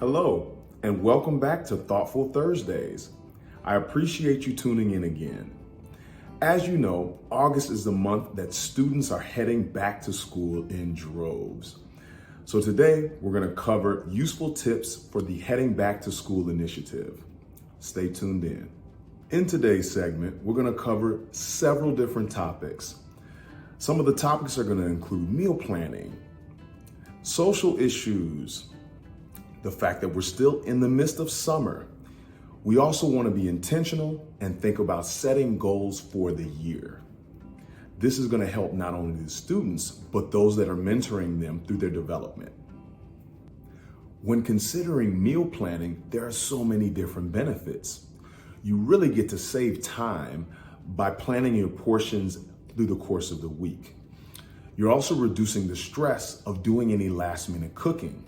Hello, and welcome back to Thoughtful Thursdays. I appreciate you tuning in again. As you know, August is the month that students are heading back to school in droves. So today, we're going to cover useful tips for the Heading Back to School initiative. Stay tuned in. In today's segment, we're going to cover several different topics. Some of the topics are going to include meal planning, social issues, the fact that we're still in the midst of summer. We also want to be intentional and think about setting goals for the year. This is going to help not only the students, but those that are mentoring them through their development. When considering meal planning, there are so many different benefits. You really get to save time by planning your portions through the course of the week. You're also reducing the stress of doing any last-minute cooking.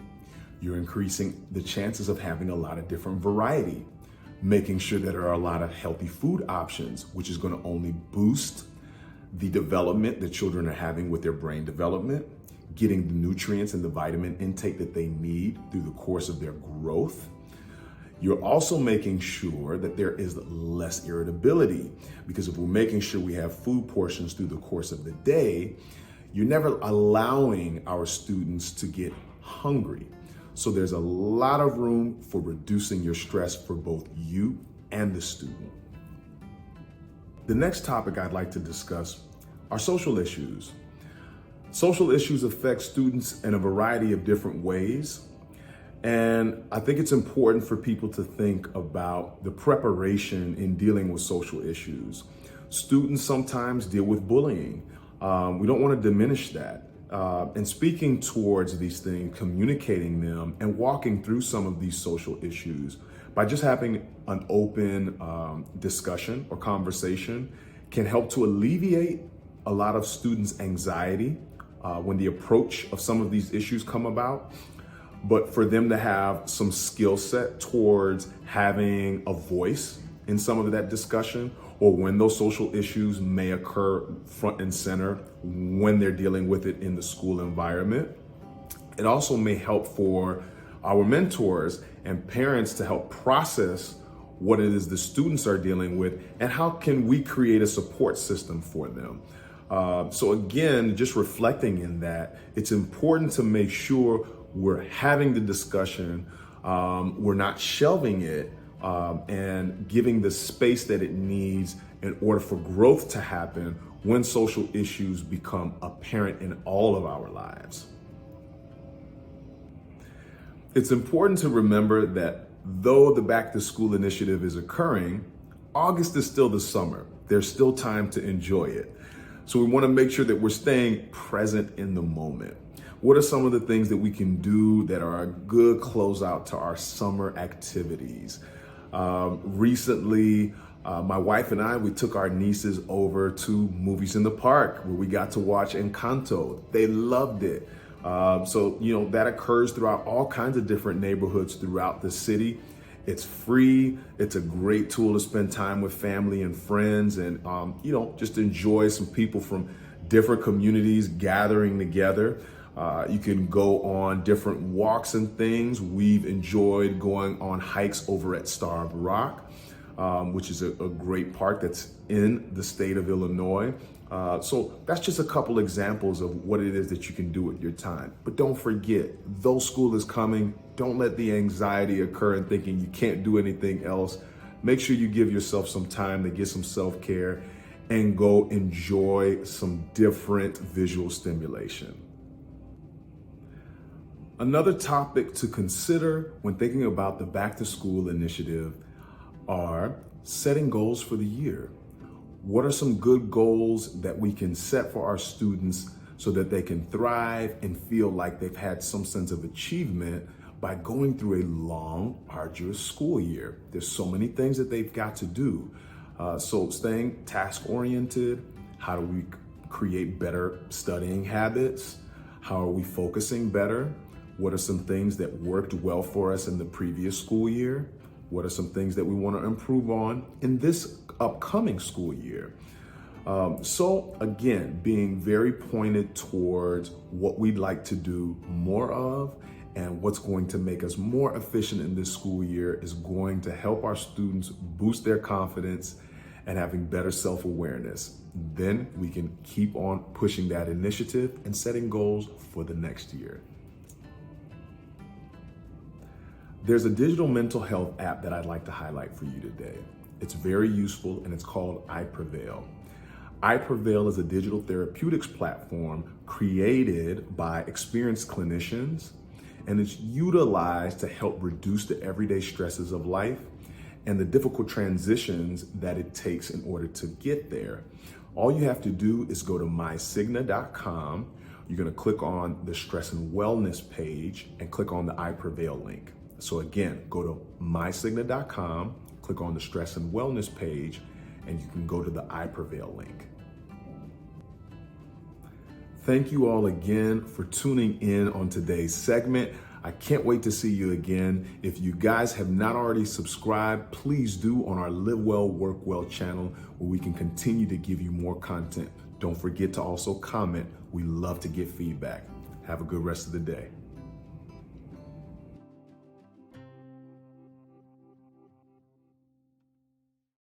You're increasing the chances of having a lot of different variety, making sure that there are a lot of healthy food options, which is going to only boost the development that children are having with their brain development, getting the nutrients and the vitamin intake that they need through the course of their growth. You're also making sure that there is less irritability, because if we're making sure we have food portions through the course of the day, you're never allowing our students to get hungry. So there's a lot of room for reducing your stress for both you and the student. The next topic I'd like to discuss are social issues. Social issues affect students in a variety of different ways. And I think it's important for people to think about the preparation in dealing with social issues. Students sometimes deal with bullying. We don't want to diminish that. And speaking towards these things, communicating them, and walking through some of these social issues by just having an open discussion or conversation can help to alleviate a lot of students' anxiety when the approach of some of these issues come about. But for them to have some skill set towards having a voice in some of that discussion, or when those social issues may occur front and center when they're dealing with it in the school environment. It also may help for our mentors and parents to help process what it is the students are dealing with and how can we create a support system for them. So again, just reflecting in that, it's important to make sure we're having the discussion, we're not shelving it, and giving the space that it needs in order for growth to happen when social issues become apparent in all of our lives. It's important to remember that though the Back to School initiative is occurring, August is still the summer. There's still time to enjoy it. So we want to make sure that we're staying present in the moment. What are some of the things that we can do that are a good closeout to our summer activities? Recently, my wife and I, we took our nieces over to Movies in the Park where we got to watch Encanto. They loved it. So, that occurs throughout all kinds of different neighborhoods throughout the city. It's free. It's a great tool to spend time with family and friends and, just enjoy some people from different communities gathering together. You can go on different walks and things. We've enjoyed going on hikes over at Starved Rock, which is a great park that's in the state of Illinois. So that's just a couple examples of what it is that you can do with your time. But don't forget, though school is coming, don't let the anxiety occur in thinking you can't do anything else. Make sure you give yourself some time to get some self-care and go enjoy some different visual stimulation. Another topic to consider when thinking about the Back to School initiative are setting goals for the year. What are some good goals that we can set for our students so that they can thrive and feel like they've had some sense of achievement by going through a long, arduous school year? There's so many things that they've got to do. So staying task-oriented, how do we create better studying habits? How are we focusing better? What are some things that worked well for us in the previous school year? What are some things that we want to improve on in this upcoming school year? So again, being very pointed towards what we'd like to do more of And what's going to make us more efficient in this school year is going to help our students boost their confidence and having better self-awareness. Then we can keep on pushing that initiative and setting goals for the next year. There's a digital mental health app that I'd like to highlight for you today. It's very useful and it's called iPrevail. iPrevail is a digital therapeutics platform created by experienced clinicians, and it's utilized to help reduce the everyday stresses of life and the difficult transitions that it takes in order to get there. All you have to do is go to mycigna.com. You're going to click on the stress and wellness page and click on the iPrevail link. So again, go to mycigna.com, click on the stress and wellness page, and you can go to the iPrevail link. Thank you all again for tuning in on today's segment. I can't wait to see you again. If you guys have not already subscribed, please do on our Live Well, Work Well channel, where we can continue to give you more content. Don't forget to also comment. We love to get feedback. Have a good rest of the day.